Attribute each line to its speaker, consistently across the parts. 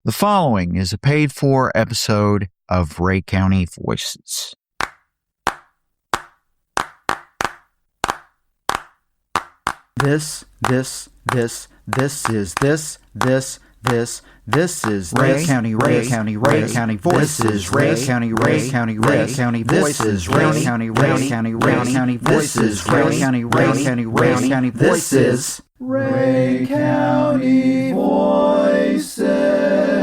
Speaker 1: The following is a paid-for episode of Ray County Voices. This is Ray County Voices. This is Ray County Voices. This is Ray County Voices. This is Ray County Voices.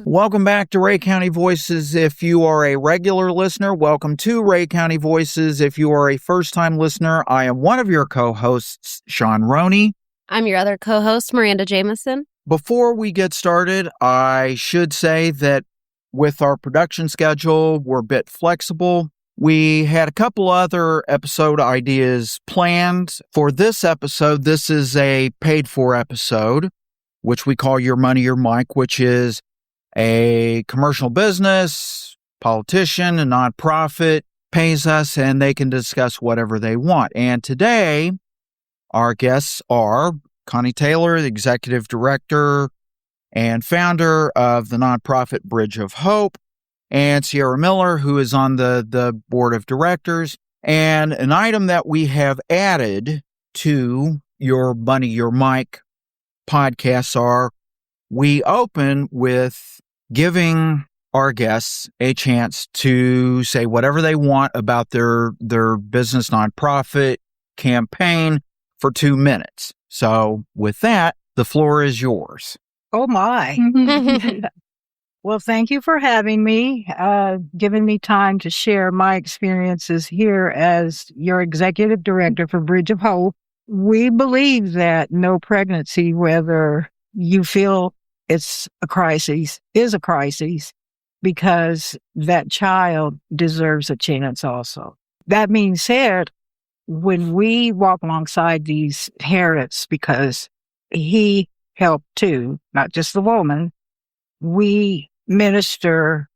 Speaker 1: Welcome back to Ray County Voices. If you are a regular listener, welcome to Ray County Voices. If you are a first-time listener, I am one of your co-hosts, Shawn Roney.
Speaker 2: I'm your other co-host, Miranda Jamison.
Speaker 1: Before we get started, I should say that with our production schedule, we're a bit flexible. We had a couple other episode ideas planned. For this episode, this is a paid-for episode, which we call Your Money, Your Mic, which is a commercial business, politician, a nonprofit pays us and they can discuss whatever they want. And today, our guests are Connie Taylor, the executive director and founder of the nonprofit Bridge of Hope, and Sierra Miller, who is on the board of directors. And an item that we have added to Your Money, Your Mic podcasts are we open with giving our guests a chance to say whatever they want about their business nonprofit campaign for 2 minutes. So with that, the floor is yours.
Speaker 3: Oh, my. Well, thank you for having me, giving me time to share my experiences here as your executive director for Bridge of Hope. We believe that no pregnancy, whether you feel it's a crisis, is a crisis, because that child deserves a chance also. That being said, when we walk alongside these parents, because he helped too, not just the woman, we minister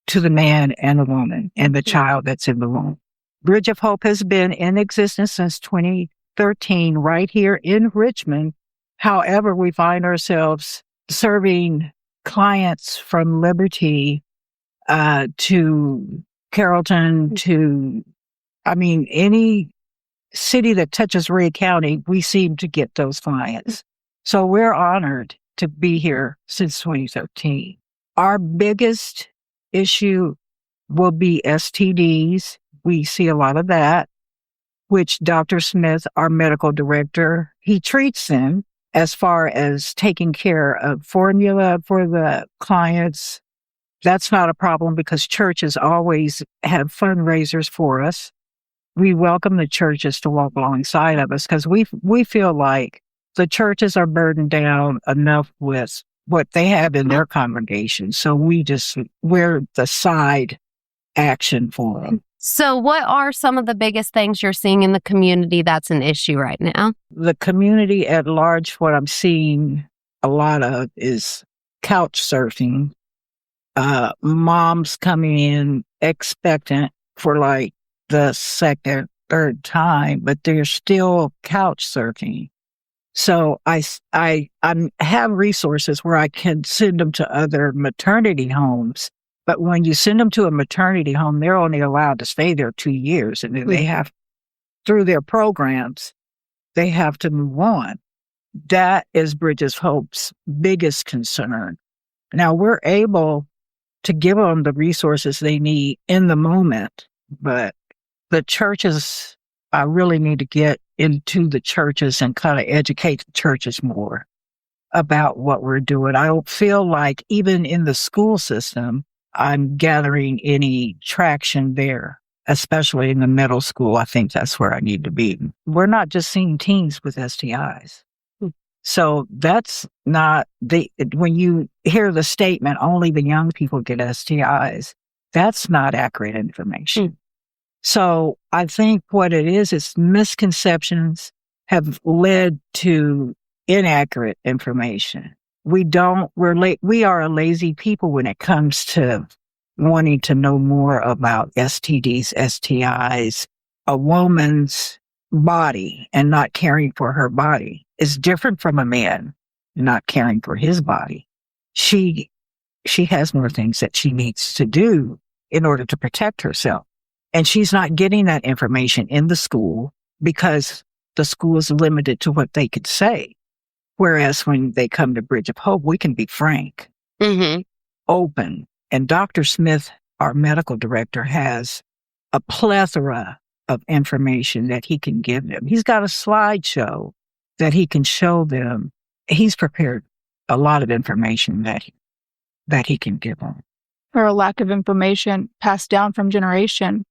Speaker 3: to the man and the woman and the child that's in the womb. Bridge of Hope has been in existence since 2013 right here in Richmond. However, we find ourselves serving clients from Liberty to Carrollton to, any city that touches Ray County, we seem to get those clients. So we're honored to be here since 2013. Our biggest issue will be STDs. We see a lot of that, which Dr. Smith, our medical director, he treats them as far as taking care of formula for the clients. That's not a problem because churches always have fundraisers for us. We welcome the churches to walk alongside of us because we feel like the churches are burdened down enough with what they have in their congregation. So we're the side action for them.
Speaker 2: So what are some of the biggest things you're seeing in the community that's an issue right now?
Speaker 3: The community at large, what I'm seeing a lot of is couch surfing. Moms coming in expectant for like the second, third time, but they're still couch surfing. So I have resources where I can send them to other maternity homes. But when you send them to a maternity home, they're only allowed to stay there 2 years. And then they have, through their programs, they have to move on. That is Bridge of Hope's biggest concern. Now, we're able to give them the resources they need in the moment, but the churches, I really need to get into the churches and kind of educate the churches more about what we're doing. I don't feel like even in the school system, I'm gathering any traction there, especially in the middle school. I think that's where I need to be. We're not just seeing teens with STIs. So that's not when you hear the statement, only the young people get STIs, that's not accurate information. So I think what it is misconceptions have led to inaccurate information. We are a lazy people when it comes to wanting to know more about STDs, STIs, a woman's body and not caring for her body is different from a man not caring for his body. She has more things that she needs to do in order to protect herself. And she's not getting that information in the school because the school is limited to what they could say. Whereas when they come to Bridge of Hope, we can be frank, open. And Dr. Smith, our medical director, has a plethora of information that he can give them. He's got a slideshow that he can show them. He's prepared a lot of information that he can give them.
Speaker 4: Or a lack of information passed down from generation,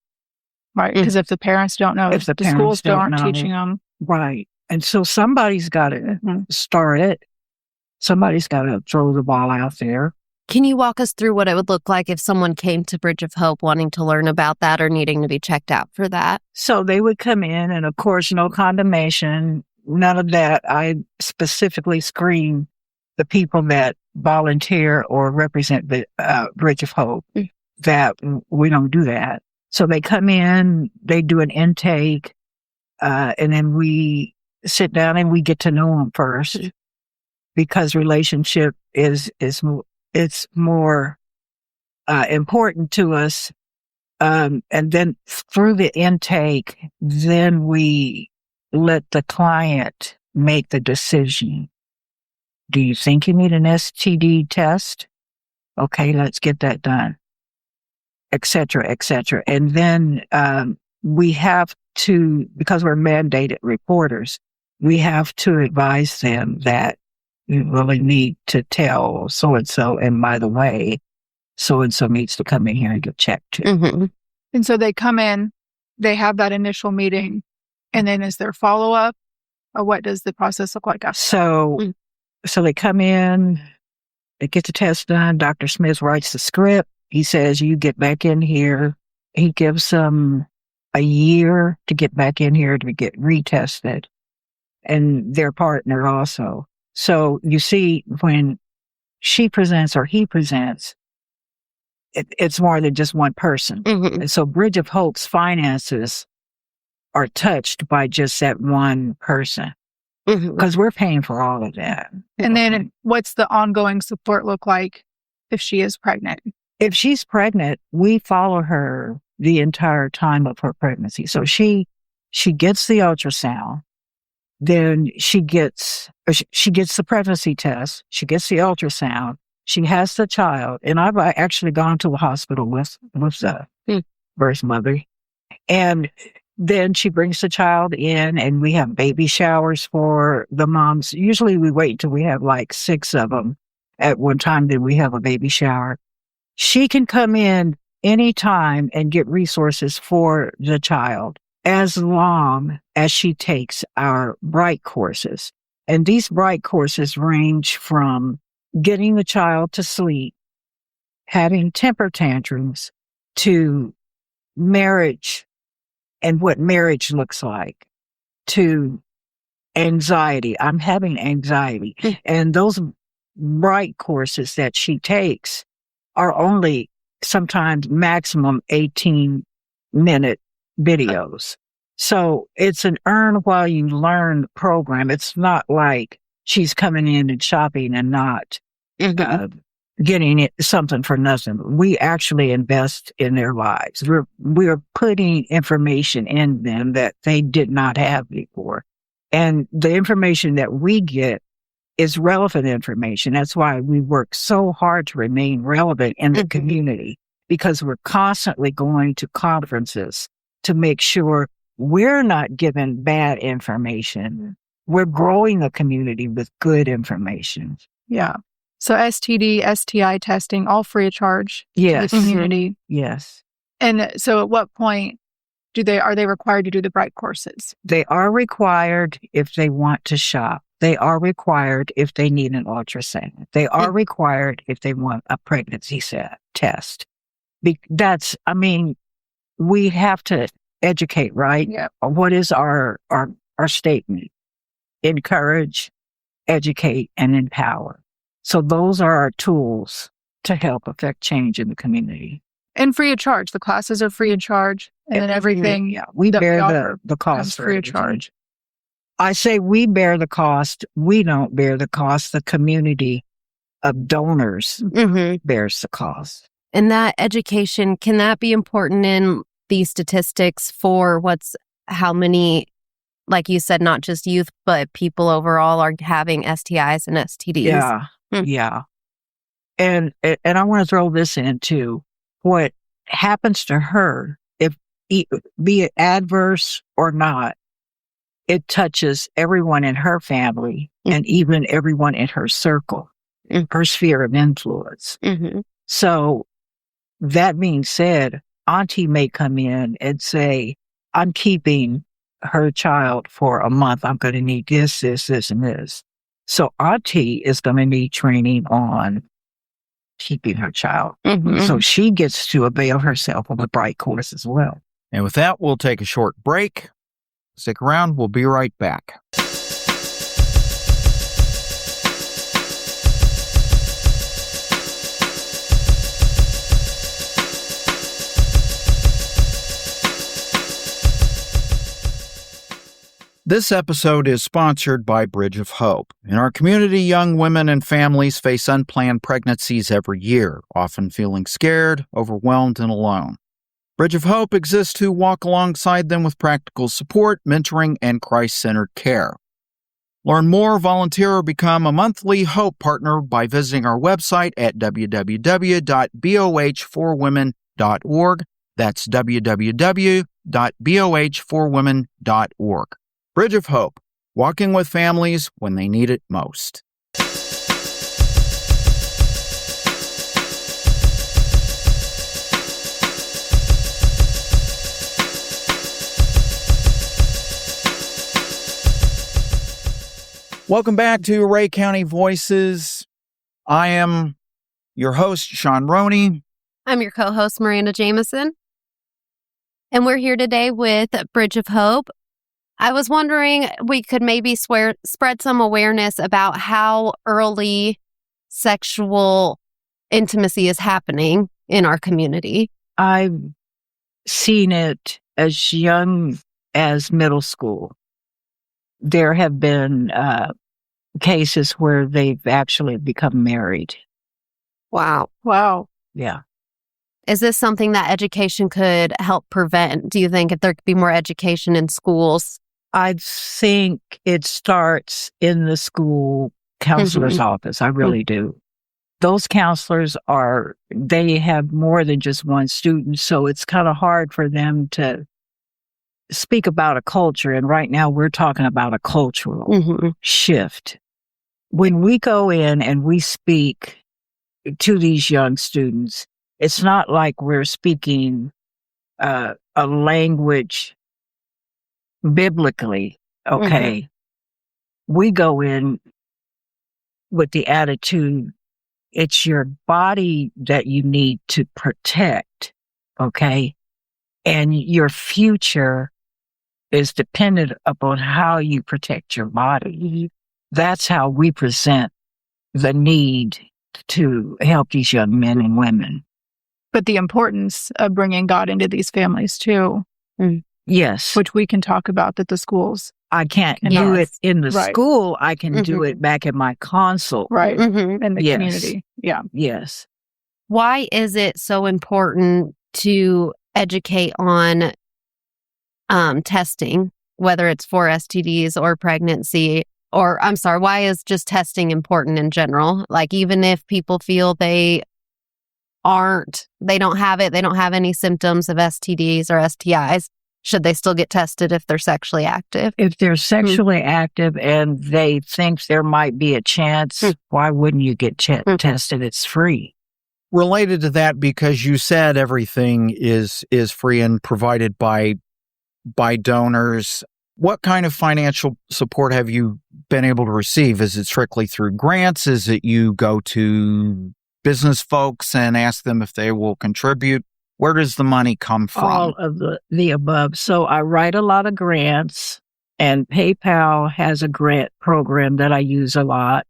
Speaker 4: right? Because if the parents don't know, if the schools aren't teaching them.
Speaker 3: Right. And so somebody's got to start it. Somebody's got to throw the ball out there.
Speaker 2: Can you walk us through what it would look like if someone came to Bridge of Hope wanting to learn about that or needing to be checked out for that?
Speaker 3: So they would come in, and of course, no condemnation, none of that. I specifically screen the people that volunteer or represent the Bridge of Hope, that we don't do that. So they come in, they do an intake, and then we sit down and we get to know them first, because relationship it's more important to us. And then through the intake, then we let the client make the decision. Do you think you need an STD test? Okay, let's get that done, et cetera, et cetera. And then we have to, because we're mandated reporters, we have to advise them that you really need to tell so-and-so, and by the way, so-and-so needs to come in here and get checked too.
Speaker 4: And so they come in, they have that initial meeting, and then is there follow-up? Or what does the process look like after?
Speaker 3: So they come in, they get the test done. Dr. Smith writes the script. He says, you get back in here. He gives them a year to get back in here to get retested, and their partner also. So you see, when she presents or he presents, it's more than just one person. And so Bridge of Hope's finances are touched by just that one person, because we're paying for all of that.
Speaker 4: And then what's the ongoing support look like if she is pregnant?
Speaker 3: If she's pregnant, we follow her the entire time of her pregnancy. So she gets the ultrasound. Then she gets the pregnancy test. She gets the ultrasound. She has the child. And I've actually gone to the hospital with the birth mother. And then she brings the child in, and we have baby showers for the moms. Usually we wait till we have like 6 of them at one time. Then we have a baby shower. She can come in anytime and get resources for the child, as long as she takes our Bright courses. And these Bright courses range from getting the child to sleep, having temper tantrums, to marriage and what marriage looks like, to anxiety. I'm having anxiety. And those Bright courses that she takes are only sometimes maximum 18-minute videos. So it's an earn while you learn program. It's not like she's coming in and shopping and not getting something for nothing. We actually invest in their lives. We're putting information in them that they did not have before. And the information that we get is relevant information. That's why we work so hard to remain relevant in the community, because we're constantly going to conferences to make sure we're not given bad information. We're growing the community with good information.
Speaker 4: Yeah. So STD, STI testing, all free of charge to the community.
Speaker 3: Yes.
Speaker 4: And so at what point are they required to do the Bright courses?
Speaker 3: They are required if they want to shop. They are required if they need an ultrasound. They are required if they want a pregnancy test. We have to educate, right?
Speaker 4: Yeah.
Speaker 3: What is our statement? Encourage, educate, and empower. So those are our tools to help affect change in the community.
Speaker 4: And free of charge. The classes are free of charge. And then everything.
Speaker 3: Yeah, we
Speaker 4: that
Speaker 3: bear
Speaker 4: offer
Speaker 3: the
Speaker 4: comes
Speaker 3: cost for
Speaker 4: free of
Speaker 3: everything.
Speaker 4: charge.
Speaker 3: I say we bear the cost. We don't bear the cost. The community of donors bears the cost.
Speaker 2: And that education, can that be important in these statistics for how many, like you said, not just youth, but people overall are having STIs and STDs?
Speaker 3: Yeah. Yeah. And I want to throw this in too. What happens to her, be it adverse or not, it touches everyone in her family and even everyone in her circle, her sphere of influence. So that being said, Auntie may come in and say, I'm keeping her child for a month. I'm going to need this, and this. So Auntie is going to need training on keeping her child. So she gets to avail herself of the Bright course as well.
Speaker 1: And with that, we'll take a short break. Stick around. We'll be right back. This episode is sponsored by Bridge of Hope. In our community, young women and families face unplanned pregnancies every year, often feeling scared, overwhelmed, and alone. Bridge of Hope exists to walk alongside them with practical support, mentoring, and Christ-centered care. Learn more, volunteer, or become a monthly Hope partner by visiting our website at www.boh4women.org. That's www.boh4women.org. Bridge of Hope, walking with families when they need it most. Welcome back to Ray County Voices. I am your host, Shawn Roney.
Speaker 2: I'm your co-host, Miranda Jamison. And we're here today with Bridge of Hope. I was wondering we could maybe spread some awareness about how early sexual intimacy is happening in our community.
Speaker 3: I've seen it as young as middle school. There have been cases where they've actually become married.
Speaker 2: Wow.
Speaker 3: Yeah.
Speaker 2: Is this something that education could help prevent? Do you think if there could be more education in schools?
Speaker 3: I think it starts in the school counselor's office. I really do. Those counselors they have more than just one student, so it's kind of hard for them to speak about a culture. And right now we're talking about a cultural shift. When we go in and we speak to these young students, it's not like we're speaking a language biblically, okay? We go in with the attitude, it's your body that you need to protect, okay? And your future is dependent upon how you protect your body. That's how we present the need to help these young men and women.
Speaker 4: But the importance of bringing God into these families too.
Speaker 3: Yes.
Speaker 4: Which we can talk about at the schools.
Speaker 3: I can't do it in the school. I can do it back at my console.
Speaker 4: Right. In the community. Yeah.
Speaker 3: Yes.
Speaker 2: Why is it so important to educate on testing, whether it's for STDs or pregnancy? Or, I'm sorry, why is just testing important in general? Like, even if people feel they don't have it, they don't have any symptoms of STDs or STIs, should they still get tested if they're sexually active?
Speaker 3: If they're sexually active and they think there might be a chance, why wouldn't you get tested? It's free.
Speaker 1: Related to that, because you said everything is free and provided by donors, what kind of financial support have you been able to receive? Is it strictly through grants? Is it you go to business folks and ask them if they will contribute? Where does the money come from?
Speaker 3: All of the above. So I write a lot of grants, and PayPal has a grant program that I use a lot.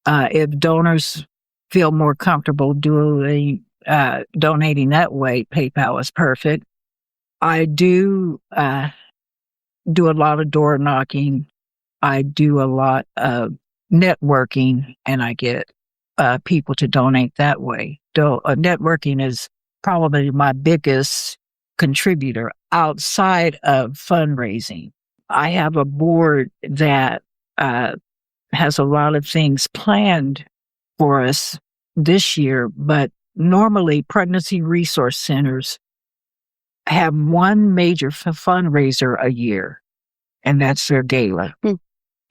Speaker 3: If donors feel more comfortable doing donating that way, PayPal is perfect. I do do a lot of door knocking. I do a lot of networking, and I get people to donate that way. Networking is probably my biggest contributor outside of fundraising. I have a board that has a lot of things planned for us this year, but normally pregnancy resource centers have one major fundraiser a year, and that's their gala.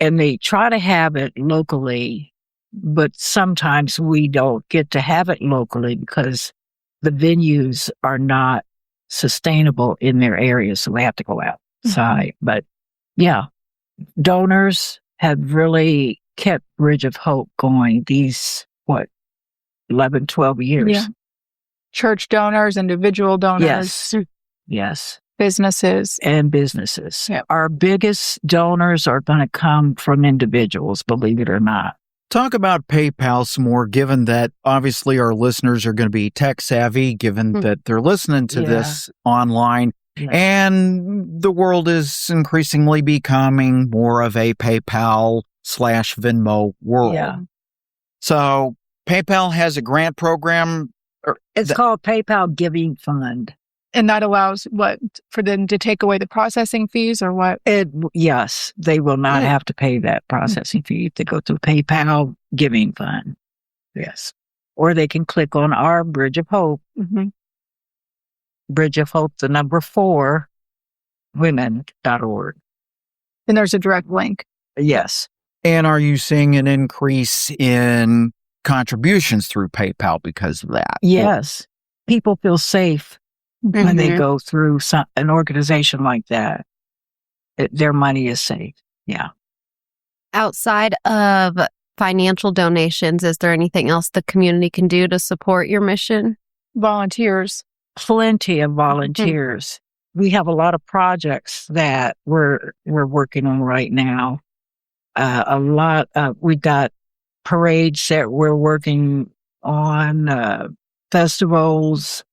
Speaker 3: And they try to have it locally, but sometimes we don't get to have it locally because the venues are not sustainable in their areas, so they have to go outside. But yeah, donors have really kept Bridge of Hope going these, 11, 12 years.
Speaker 4: Yeah. Church donors, individual donors.
Speaker 3: Yes.
Speaker 4: Businesses.
Speaker 3: And businesses.
Speaker 4: Yep.
Speaker 3: Our biggest donors are going to come from individuals, believe it or not.
Speaker 1: Talk about PayPal some more, given that obviously our listeners are going to be tech savvy, given that they're listening to this online.
Speaker 3: Yeah.
Speaker 1: And the world is increasingly becoming more of a PayPal/Venmo world.
Speaker 3: Yeah.
Speaker 1: So PayPal has a grant program.
Speaker 3: It's called PayPal Giving Fund.
Speaker 4: And that allows for them to take away the processing fees or what?
Speaker 3: Yes, they will not have to pay that processing fee if they go through PayPal Giving Fund. Yes. Or they can click on our Bridge of Hope. Bridge of Hope, the number 4, women.org.
Speaker 4: And there's a direct link.
Speaker 3: Yes.
Speaker 1: And are you seeing an increase in contributions through PayPal because of that?
Speaker 3: Yes. People feel safe when they go through an organization like that. Their money is safe. Yeah.
Speaker 2: Outside of financial donations, is there anything else the community can do to support your mission?
Speaker 4: Volunteers.
Speaker 3: Plenty of volunteers. We have a lot of projects that we're working on right now. We got parades that we're working on, festivals.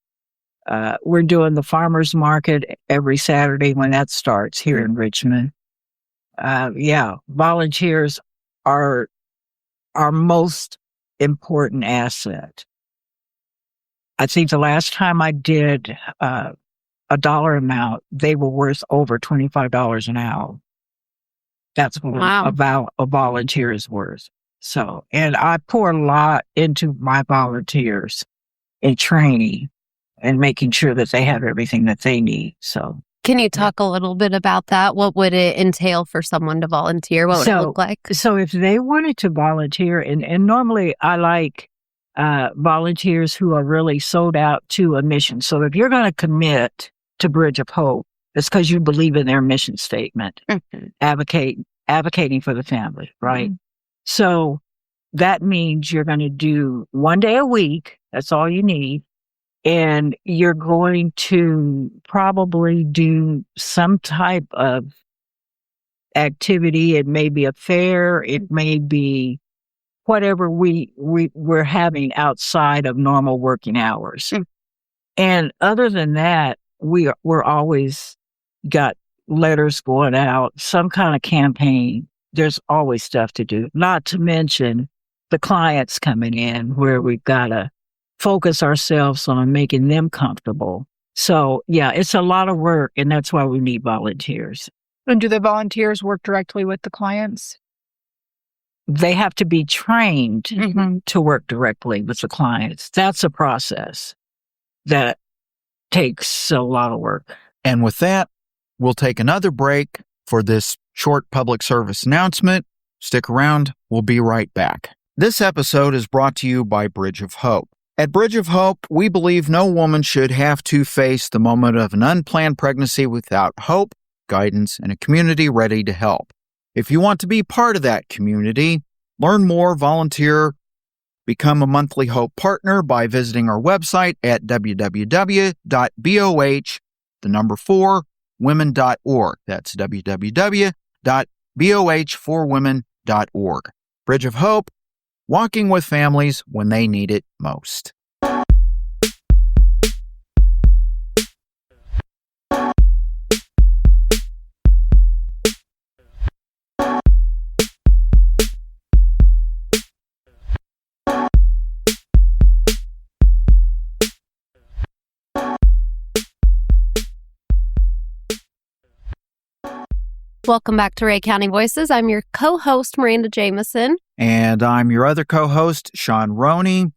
Speaker 3: We're doing the farmers market every Saturday when that starts here in Richmond. Volunteers are our most important asset. I think the last time I did a dollar amount, they were worth over $25 an hour. That's what a volunteer is worth. So, and I pour a lot into my volunteers in training and making sure that they have everything that they need. So,
Speaker 2: can you talk a little bit about that? What would it entail for someone to volunteer? What would it look like?
Speaker 3: So if they wanted to volunteer, and normally I like volunteers who are really sold out to a mission. So if you're going to commit to Bridge of Hope, it's because you believe in their mission statement, advocating for the family, right? So that means you're going to do 1 day a week. That's all you need. And you're going to probably do some type of activity. It may be a fair. It may be whatever we're having outside of normal working hours. And other than that, we're always got letters going out, some kind of campaign. There's always stuff to do, not to mention the clients coming in where we've got to focus ourselves on making them comfortable. So yeah, it's a lot of work, and that's why we need volunteers.
Speaker 4: And do the volunteers work directly with the clients?
Speaker 3: They have to be trained to work directly with the clients. That's a process that takes a lot of work.
Speaker 1: And with that, we'll take another break for this short public service announcement. Stick around. We'll be right back. This episode is brought to you by Bridge of Hope. At Bridge of Hope, we believe no woman should have to face the moment of an unplanned pregnancy without hope, guidance, and a community ready to help. If you want to be part of that community, learn more, volunteer, become a monthly Hope partner by visiting our website at www.boh4women.org. That's www.boh4women.org. Bridge of Hope, walking with families when they need it most.
Speaker 2: Welcome back to Ray County Voices. I'm your co-host, Miranda Jamison.
Speaker 1: And I'm your other co-host, Shawn Roney.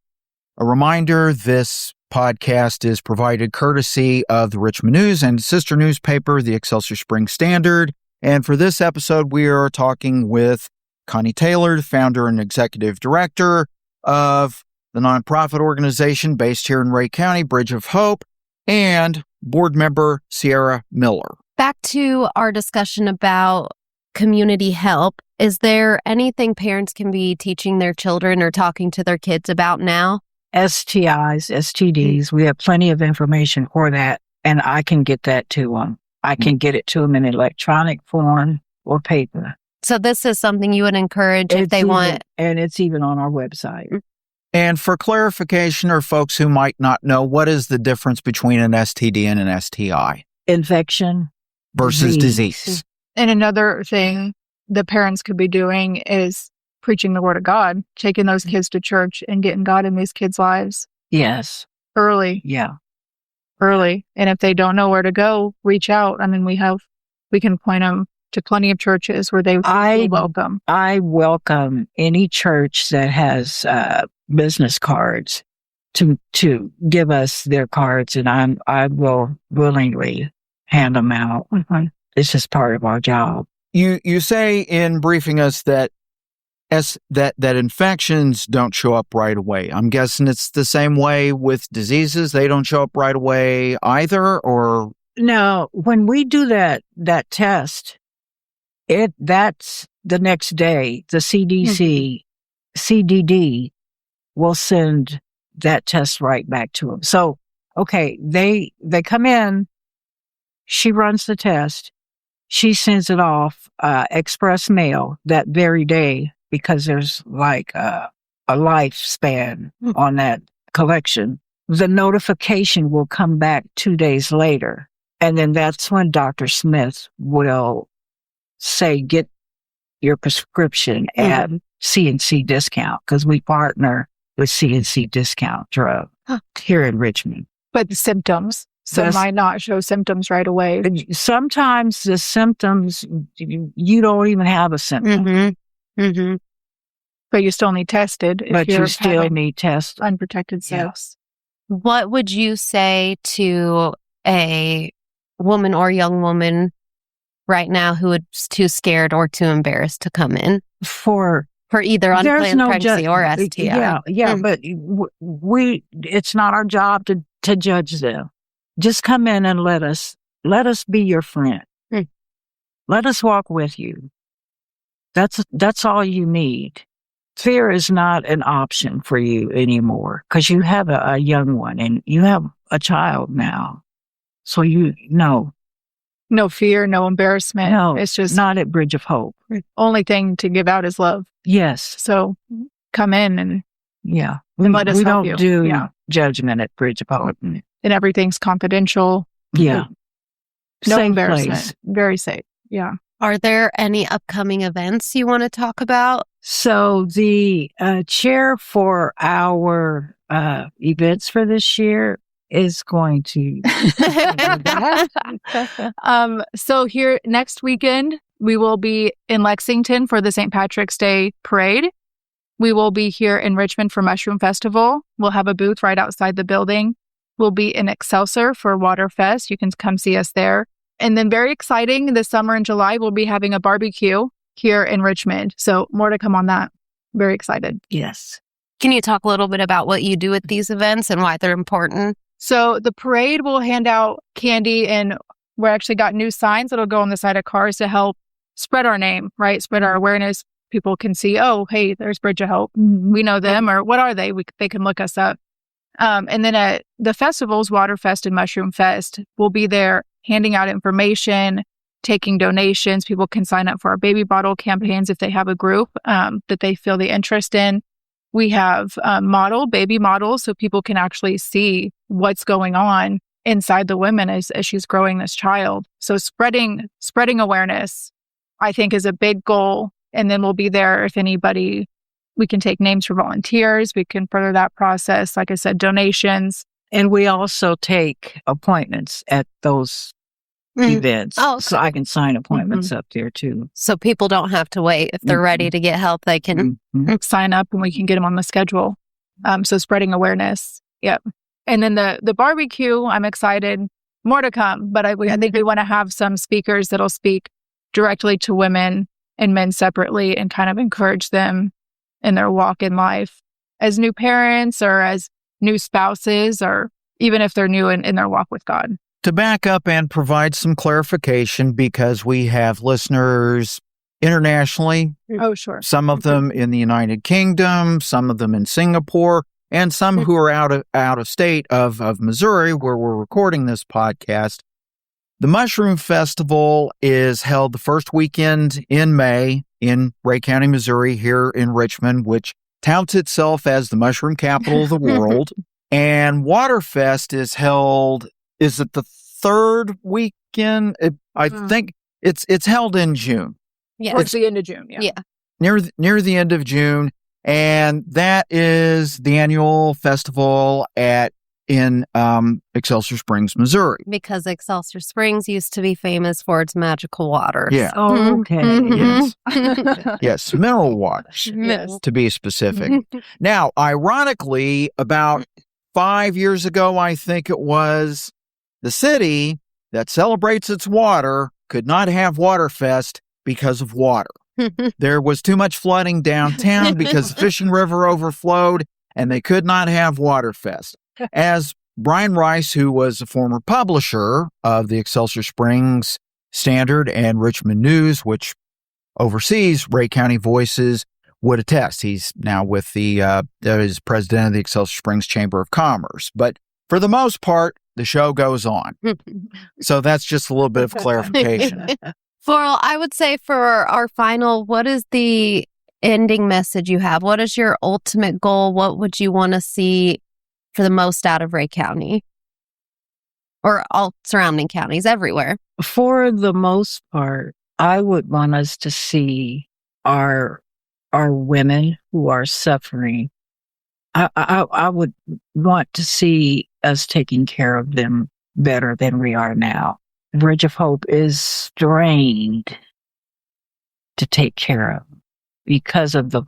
Speaker 1: A reminder, this podcast is provided courtesy of the Richmond News and sister newspaper, the Excelsior Spring Standard. And for this episode, we are talking with Connie Taylor, founder and executive director of the nonprofit organization based here in Ray County, Bridge of Hope, and board member Sierra Miller.
Speaker 2: Back to our discussion about community help. Is there anything parents can be teaching their children or talking to their kids about now?
Speaker 3: STIs, STDs, we have plenty of information for that, and I can get that to them. I can get it to them in electronic form or paper.
Speaker 2: So this is something you would encourage if they want.
Speaker 3: And it's even on our website.
Speaker 1: And for clarification, or folks who might not know, what is the difference between an STD and an STI?
Speaker 3: Infection
Speaker 1: versus disease.
Speaker 4: And another thing the parents could be doing is preaching the word of God, taking those kids to church and getting God in these kids' lives.
Speaker 3: Yes.
Speaker 4: Early.
Speaker 3: Yeah.
Speaker 4: Early. And if they don't know where to go, reach out. I mean, we can point them to plenty of churches where they will welcome.
Speaker 3: I welcome any church that has business cards to give us their cards, and I will willingly hand them out. Mm-hmm. It's just part of our job.
Speaker 1: You say in briefing us that that infections don't show up right away. I'm guessing it's the same way with diseases. They don't show up right away either, or
Speaker 3: no. When we do that test, that's the next day. The CDC, CDD will send that test right back to them. So, okay, they come in. She runs the test. She sends it off express mail that very day because there's like a lifespan on that collection. The notification will come back 2 days later. And then that's when Dr. Smith will say, get your prescription at CNC Discount, because we partner with CNC Discount Drug here in Richmond.
Speaker 4: But the symptoms. So it might not show symptoms right away.
Speaker 3: Sometimes the symptoms, you don't even have a symptom.
Speaker 2: Mm-hmm. Mm-hmm.
Speaker 4: But you still need tested.
Speaker 3: But you still need tests.
Speaker 4: Unprotected cells.
Speaker 2: Yeah. What would you say to a woman or young woman right now who is too scared or too embarrassed to come in? For either unplanned pregnancy or STI.
Speaker 3: Yeah, but it's not our job to judge them. Just come in and let us be your friend. Let us walk with you. That's all you need. Fear is not an option for you anymore, because you have a young one and you have a child now. So no fear, no embarrassment.
Speaker 4: No, it's just
Speaker 3: not at Bridge of Hope.
Speaker 4: Only thing to give out is love.
Speaker 3: Yes.
Speaker 4: So come in and
Speaker 3: let us help you. We don't do judgment at Bridge of Hope.
Speaker 4: And everything's confidential.
Speaker 3: Yeah.
Speaker 4: No
Speaker 3: safe
Speaker 4: embarrassment.
Speaker 3: Place.
Speaker 4: Very safe. Yeah.
Speaker 2: Are there any upcoming events you want to talk about?
Speaker 3: So the chair for our events for this year is going to
Speaker 4: so here next weekend, we will be in Lexington for the St. Patrick's Day Parade. We will be here in Richmond for Mushroom Festival. We'll have a booth right outside the building. We'll be in Excelsior for Waterfest. You can come see us there. And then very exciting, this summer in July, we'll be having a barbecue here in Richmond. So more to come on that. Very excited.
Speaker 3: Yes.
Speaker 2: Can you talk a little bit about what you do at these events and why they're important?
Speaker 4: So the parade will hand out candy, and we actually got new signs that'll go on the side of cars to help spread our name, right? Spread our awareness. People can see, oh, hey, there's Bridge of Hope. We know them, or what are they? They can look us up. And then at the festivals, Waterfest and Mushroom Fest, we'll be there handing out information, taking donations. People can sign up for our baby bottle campaigns if they have a group that they feel the interest in. We have baby models, so people can actually see what's going on inside the woman as she's growing this child. So spreading awareness, I think, is a big goal. And then we'll be there if anybody, we can take names for volunteers. We can further that process. Like I said, donations.
Speaker 3: And we also take appointments at those events.
Speaker 2: Oh,
Speaker 3: so I can sign appointments up there too.
Speaker 2: So people don't have to wait. If they're ready to get help, they can.
Speaker 4: Sign up and we can get them on the schedule. So spreading awareness. Yep. And then the barbecue, I'm excited. More to come, but I think we want to have some speakers that'll speak directly to women and men separately and kind of encourage them in their walk in life as new parents or as new spouses, or even if they're new in their walk with God.
Speaker 1: To back up and provide some clarification, because we have listeners internationally.
Speaker 4: Oh, sure.
Speaker 1: Some of them in the United Kingdom, some of them in Singapore, and some who are out of state of Missouri, where we're recording this podcast. The Mushroom Festival is held the first weekend in May in Ray County, Missouri, here in Richmond, which touts itself as the mushroom capital of the world. And Waterfest is held, is it the third weekend? I think it's held in June.
Speaker 2: Yeah.
Speaker 4: Towards the end of June. Yeah.
Speaker 1: Near the end of June. And that is the annual festival in Excelsior Springs, Missouri.
Speaker 2: Because Excelsior Springs used to be famous for its magical waters.
Speaker 1: Yeah.
Speaker 3: Oh, okay.
Speaker 1: Yes. Yes, mineral waters,
Speaker 2: Yes.
Speaker 1: to be specific. Now, ironically, about 5 years ago, I think it was, the city that celebrates its water could not have Waterfest because of water. There was too much flooding downtown because the Fishing River overflowed, and they could not have Waterfest. As Brian Rice, who was a former publisher of the Excelsior Springs Standard and Richmond News, which oversees Ray County Voices, would attest. He's now with is president of the Excelsior Springs Chamber of Commerce. But for the most part, the show goes on. So that's just a little bit of clarification.
Speaker 2: I would say for our final, what is the ending message you have? What is your ultimate goal? What would you want to see for the most out of Ray County? Or all surrounding counties everywhere?
Speaker 3: For the most part, I would want us to see our women who are suffering. I would want to see us taking care of them better than we are now. Bridge of Hope is strained to take care of because of the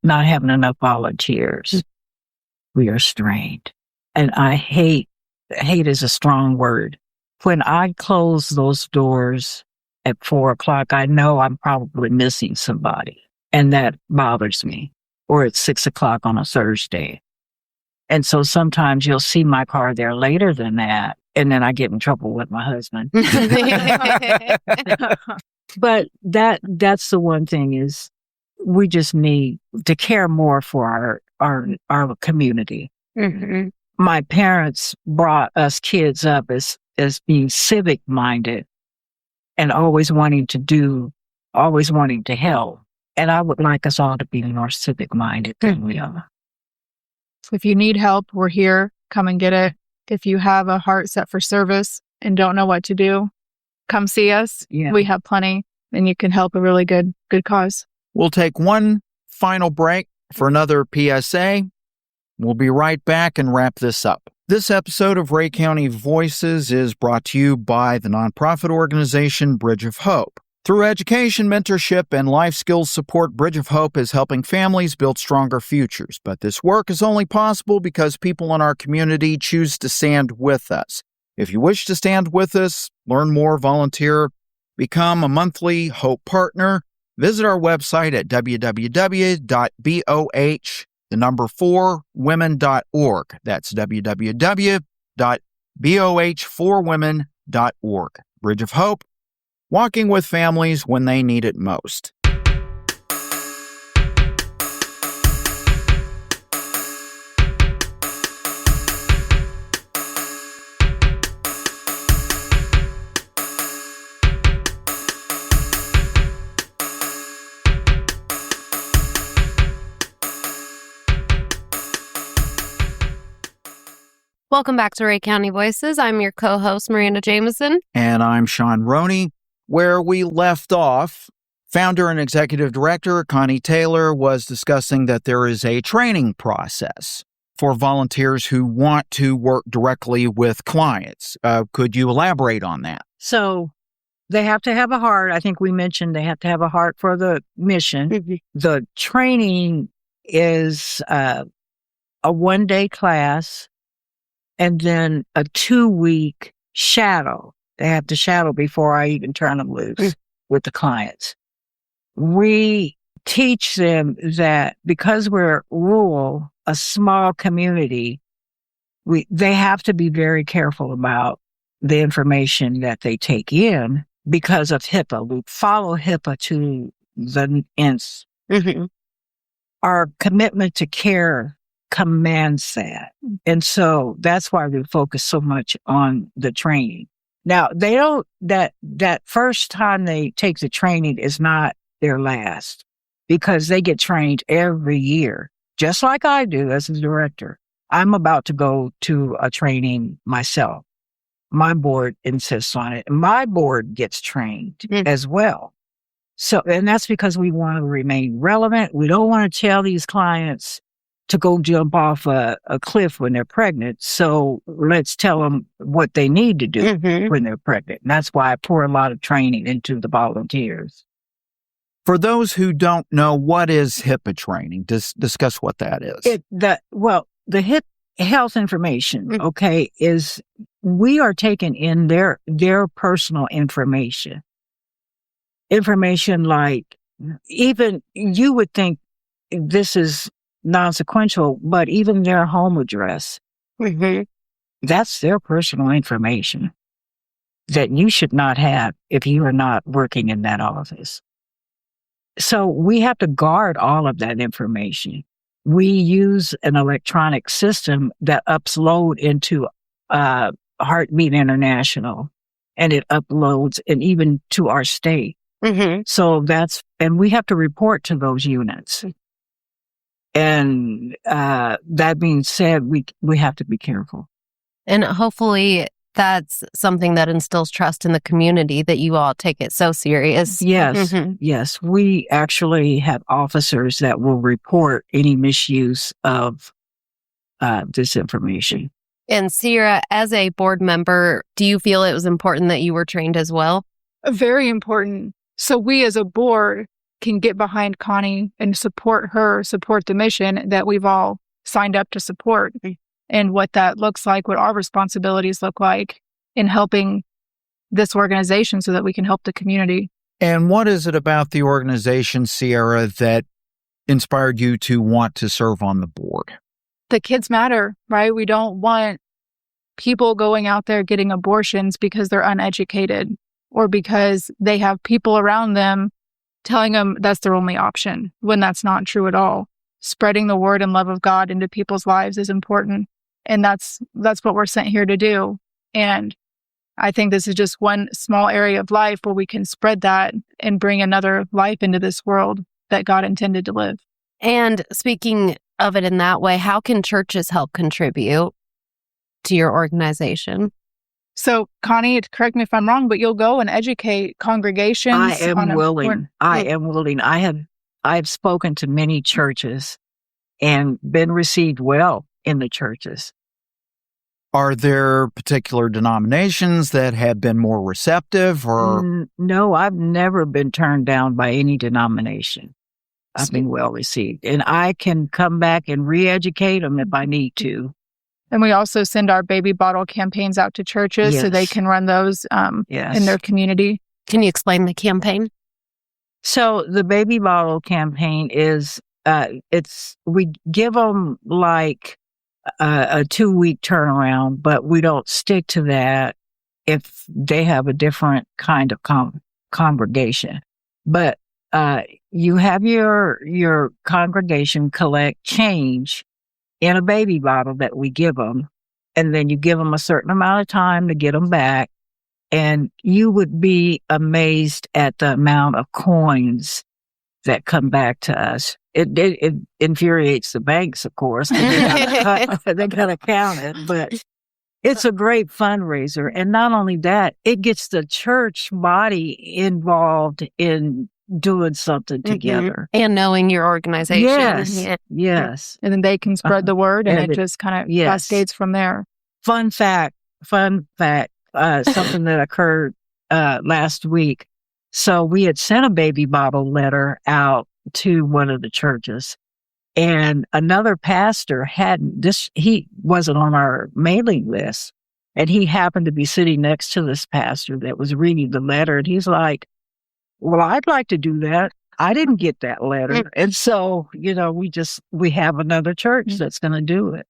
Speaker 3: not having enough volunteers. We are strained. And I hate is a strong word. When I close those doors at 4:00, I know I'm probably missing somebody. And that bothers me. Or at 6:00 on a Thursday. And so sometimes you'll see my car there later than that. And then I get in trouble with my husband. But that's the one thing is we just need to care more for our community.
Speaker 2: Mm-hmm.
Speaker 3: My parents brought us kids up as being civic minded and always wanting to help. And I would like us all to be more civic minded than we are.
Speaker 4: So if you need help, we're here. Come and get it. If you have a heart set for service and don't know what to do, come see us.
Speaker 3: Yeah.
Speaker 4: We have plenty, and you can help a really good cause.
Speaker 1: We'll take one final break for another PSA. We'll be right back and wrap this up. This episode of Ray County Voices is brought to you by the nonprofit organization Bridge of Hope. Through education, mentorship, and life skills support, Bridge of Hope is helping families build stronger futures. But this work is only possible because people in our community choose to stand with us. If you wish to stand with us, learn more, volunteer, become a monthly Hope partner, visit our website at www.boh4women.org. That's www.boh4women.org. Bridge of Hope, walking with families when they need it most.
Speaker 2: Welcome back to Ray County Voices. I'm your co-host, Miranda Jamison.
Speaker 1: And I'm Shawn Roney. Where we left off, founder and executive director Connie Taylor was discussing that there is a training process for volunteers who want to work directly with clients. Could you elaborate on that?
Speaker 3: So they have to have a heart. I think we mentioned they have to have a heart for the mission. The training is a 1-day class and then a 2-week shadow. They have to shadow before I even turn them loose with the clients. We teach them that because we're rural, a small community, they have to be very careful about the information that they take in because of HIPAA. We follow HIPAA to the nth. Our commitment to care commands that. And so that's why we focus so much on the training. Now, they don't, that first time they take the training is not their last because they get trained every year, just like I do as a director. I'm about to go to a training myself. My board insists on it. My board gets trained as well. So, and that's because we want to remain relevant. We don't want to tell these clients to go jump off a cliff when they're pregnant. So let's tell them what they need to do when they're pregnant. And that's why I pour a lot of training into the volunteers.
Speaker 1: For those who don't know, what is HIPAA training? Discuss what that is.
Speaker 3: The HIP health information, is we are taking in their personal information. Information like, even you would think this is non-sequential, but even their home address, that's their personal information that you should not have if you are not working in that office. So we have to guard all of that information. We use an electronic system that uploads into Heartbeat International, and it uploads and even to our state. So and we have to report to those units. And that being said, we have to be careful.
Speaker 2: And hopefully that's something that instills trust in the community that you all take it so serious.
Speaker 3: Yes, yes. We actually have officers that will report any misuse of this information.
Speaker 2: And Sierra, as a board member, do you feel it was important that you were trained as well?
Speaker 4: Very important. So we as a board can get behind Connie and support the mission that we've all signed up to support, and what that looks like, what our responsibilities look like in helping this organization so that we can help the community.
Speaker 1: And what is it about the organization, Sierra, that inspired you to want to serve on the board?
Speaker 4: The kids matter, right? We don't want people going out there getting abortions because they're uneducated or because they have people around them telling them that's their only option, when that's not true at all. Spreading the word and love of God into people's lives is important. And that's what we're sent here to do. And I think this is just one small area of life where we can spread that and bring another life into this world that God intended to live.
Speaker 2: And speaking of it in that way, how can churches help contribute to your organization?
Speaker 4: So, Connie, correct me if I'm wrong, but you'll go and educate congregations.
Speaker 3: I am willing. I have spoken to many churches and been received well in the churches.
Speaker 1: Are there particular denominations that have been more receptive, or?
Speaker 3: No, I've never been turned down by any denomination. I've been well received, and I can come back and re-educate them if I need to.
Speaker 4: And we also send our baby bottle campaigns out to churches so they can run those in their community.
Speaker 2: Can you explain the campaign?
Speaker 3: So the baby bottle campaign is, we give them like a 2-week turnaround, but we don't stick to that if they have a different kind of congregation. But you have your congregation collect change in a baby bottle that we give them, and then you give them a certain amount of time to get them back, and you would be amazed at the amount of coins that come back to us. It infuriates the banks, of course. They gotta count it, but it's a great fundraiser. And not only that, it gets the church body involved in doing something together.
Speaker 2: And knowing your organization.
Speaker 3: Yes.
Speaker 4: And then they can spread the word, and it just kind of cascades from there.
Speaker 3: Fun fact, something that occurred last week. So we had sent a baby bottle letter out to one of the churches, and another pastor he wasn't on our mailing list, and he happened to be sitting next to this pastor that was reading the letter, and he's like, well, I'd like to do that. I didn't get that letter. And so, we have another church that's going to do it.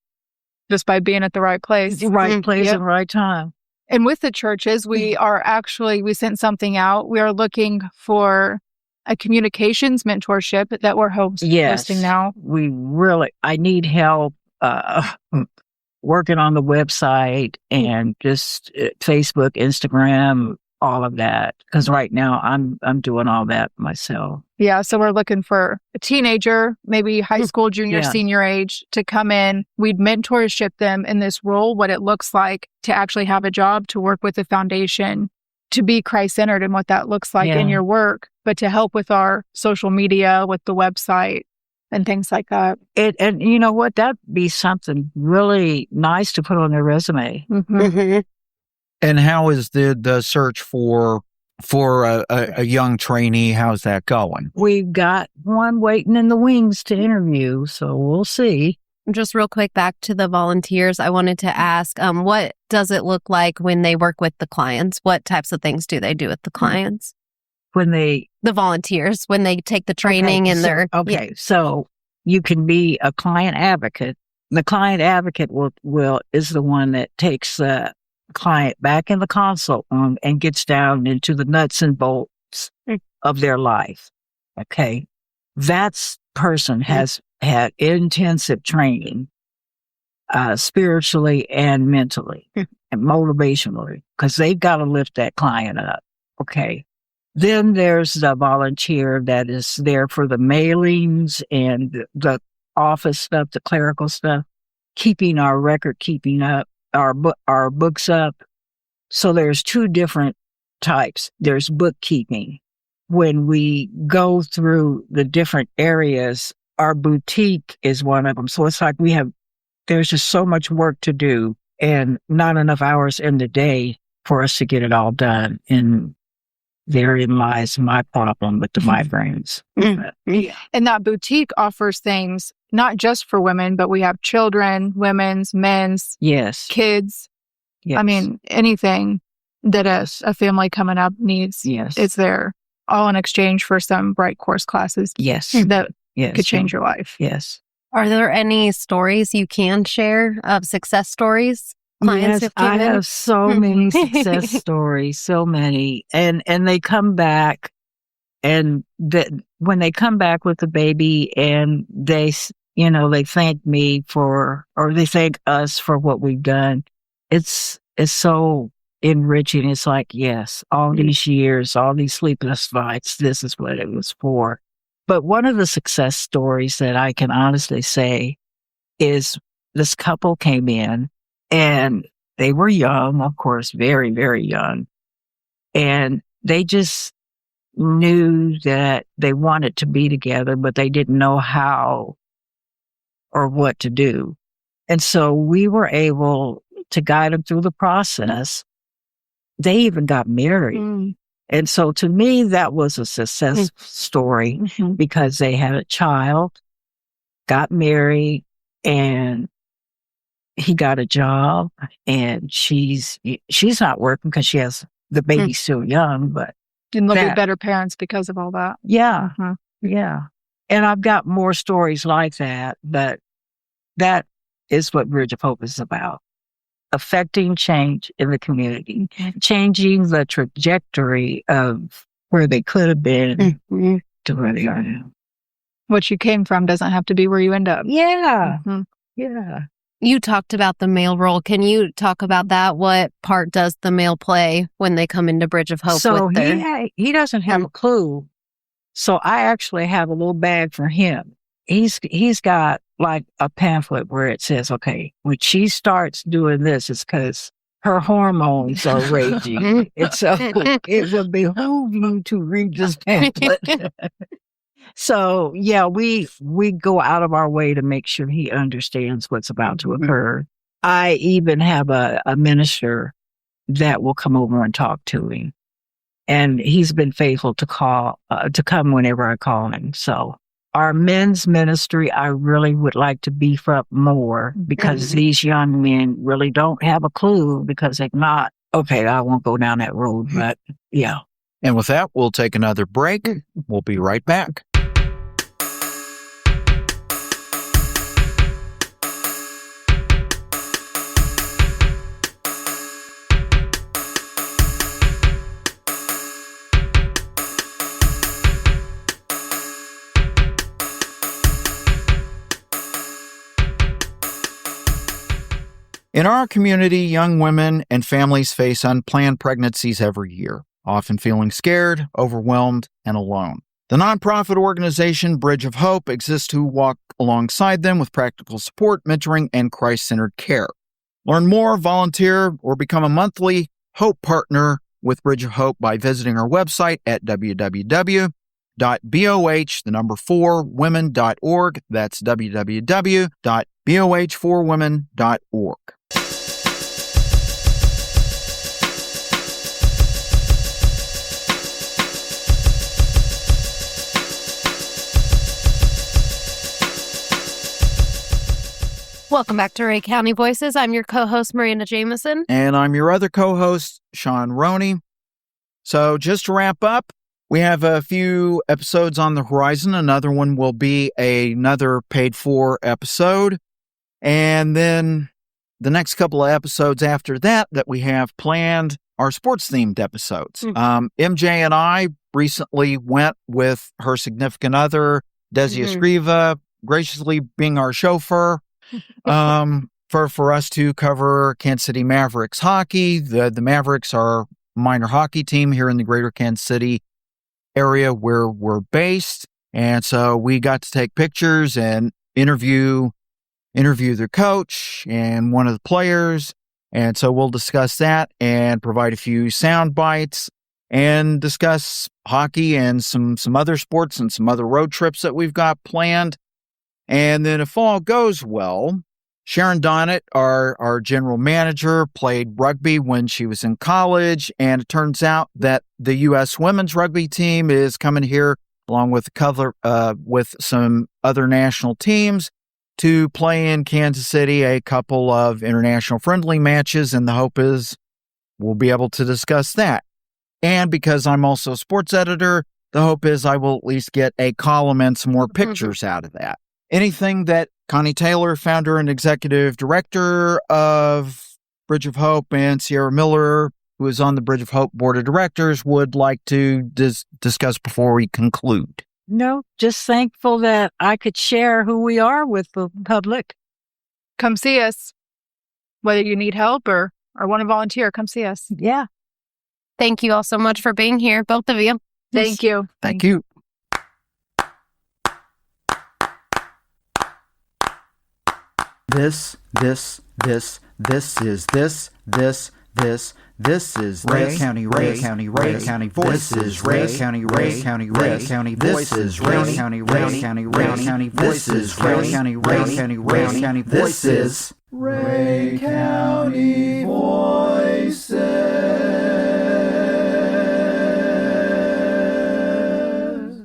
Speaker 4: Just by being at the right place.
Speaker 3: The right place
Speaker 4: Yep.
Speaker 3: and right time.
Speaker 4: And with the churches, we sent something out. We are looking for a communications mentorship that we're hosting now.
Speaker 3: I need help working on the website and just Facebook, Instagram, all of that. Because right now I'm doing all that myself.
Speaker 4: Yeah, so we're looking for a teenager, maybe high school, junior, senior age, to come in. We'd mentorship them in this role, what it looks like to actually have a job, to work with the foundation, to be Christ-centered and what that looks like in your work, but to help with our social media, with the website and things like that.
Speaker 3: And you know what? That'd be something really nice to put on their resume.
Speaker 2: Mm-hmm.
Speaker 1: And how is the search for a young trainee? How's that going?
Speaker 3: We've got one waiting in the wings to interview, so we'll see.
Speaker 2: Just real quick, back to the volunteers, I wanted to ask, what does it look like when they work with the clients? What types of things do they do with the clients?
Speaker 3: The
Speaker 2: volunteers, when they take the training
Speaker 3: so you can be a client advocate. The client advocate is the one that takes the client back in the consult room and gets down into the nuts and bolts of their life. Okay. That person has had intensive training, spiritually and mentally and motivationally, because they've got to lift that client up. Okay. Then there's the volunteer that is there for the mailings and the office stuff, the clerical stuff, keeping our record keeping up, our books up. So there's two different types. There's bookkeeping. When we go through the different areas, our boutique is one of them. So it's like there's just so much work to do and not enough hours in the day for us to get it all done. And therein lies my problem with the migraines.
Speaker 4: And that boutique offers things not just for women, but we have children, women's, men's, kids.
Speaker 3: Yes.
Speaker 4: I mean, anything that a family coming up needs is there, all in exchange for some bright course classes. That could change your life.
Speaker 3: Yes.
Speaker 2: Are there any stories you can share of success stories?
Speaker 3: Yes, I have so many success stories, so many. And they come back, and when they come back with the baby and they thank me or they thank us for what we've done, it's so enriching. It's like, yes, all these years, all these sleepless nights, this is what it was for. But one of the success stories that I can honestly say is this couple came in, and they were young, of course, very, very young. And they just knew that they wanted to be together, but they didn't know how or what to do. And so we were able to guide them through the process. They even got married. And so to me, that was a success story because they had a child, got married, and he got a job, and she's not working because she has the baby still young, but
Speaker 4: and they'll be better parents because of all that.
Speaker 3: Yeah. Yeah. And I've got more stories like that, but that is what Bridge of Hope is about. Affecting change in the community, changing the trajectory of where they could have been to where they are now.
Speaker 4: What you came from doesn't have to be where you end up.
Speaker 3: Yeah. Yeah.
Speaker 2: You talked about the male role. Can you talk about that? What part does the male play when they come into Bridge of Hope?
Speaker 3: So he doesn't have a clue. So I actually have a little bag for him. He's got like a pamphlet where it says, okay, when she starts doing this, it's because her hormones are raging. It will behoove you to read this pamphlet. So yeah, we go out of our way to make sure he understands what's about to occur. I even have a minister that will come over and talk to him. and he's been faithful to come whenever I call him. So our men's ministry, I really would like to beef up more because these young men really don't have a clue because they're not. Okay, I won't go down that road, but yeah.
Speaker 1: And with that, we'll take another break. We'll be right back. In our community, young women and families face unplanned pregnancies every year, often feeling scared, overwhelmed, and alone. The nonprofit organization Bridge of Hope exists to walk alongside them with practical support, mentoring, and Christ-centered care. Learn more, volunteer, or become a monthly Hope partner with Bridge of Hope by visiting our website at www.boh4women.org. That's www.boh4women.org.
Speaker 2: Welcome back to Ray County Voices. I'm your co-host, Miranda Jamison.
Speaker 1: And I'm your other co-host, Shawn Roney. So just to wrap up, we have a few episodes on the horizon. Another one will be another paid-for episode. And then the next couple of episodes after that we have planned are sports-themed episodes. MJ and I recently went with her significant other, Desi Escriva, graciously being our chauffeur. For us to cover Kansas City Mavericks hockey. The Mavericks are a minor hockey team here in the greater Kansas City area where we're based. And so we got to take pictures and interview their coach and one of the players. And so we'll discuss that and provide a few sound bites and discuss hockey and some other sports and some other road trips that we've got planned. And then if all goes well, Sharon Donnett, our general manager, played rugby when she was in college. And it turns out that the U.S. women's rugby team is coming here along with with some other national teams to play in Kansas City a couple of international friendly matches. And the hope is we'll be able to discuss that. And because I'm also a sports editor, the hope is I will at least get a column and some more pictures out of that. Anything that Connie Taylor, founder and executive director of Bridge of Hope, and Sierra Miller, who is on the Bridge of Hope board of directors, would like to discuss before we conclude?
Speaker 3: No, just thankful that I could share who we are with the public.
Speaker 4: Come see us. Whether you need help or want to volunteer, come see us.
Speaker 3: Yeah.
Speaker 2: Thank you all so much for being here, both of you.
Speaker 4: Thank you.
Speaker 1: Thank you. This is Ray County Voices. This is Ray County Voices. This is Ray County Voices. This is Ray County Voices.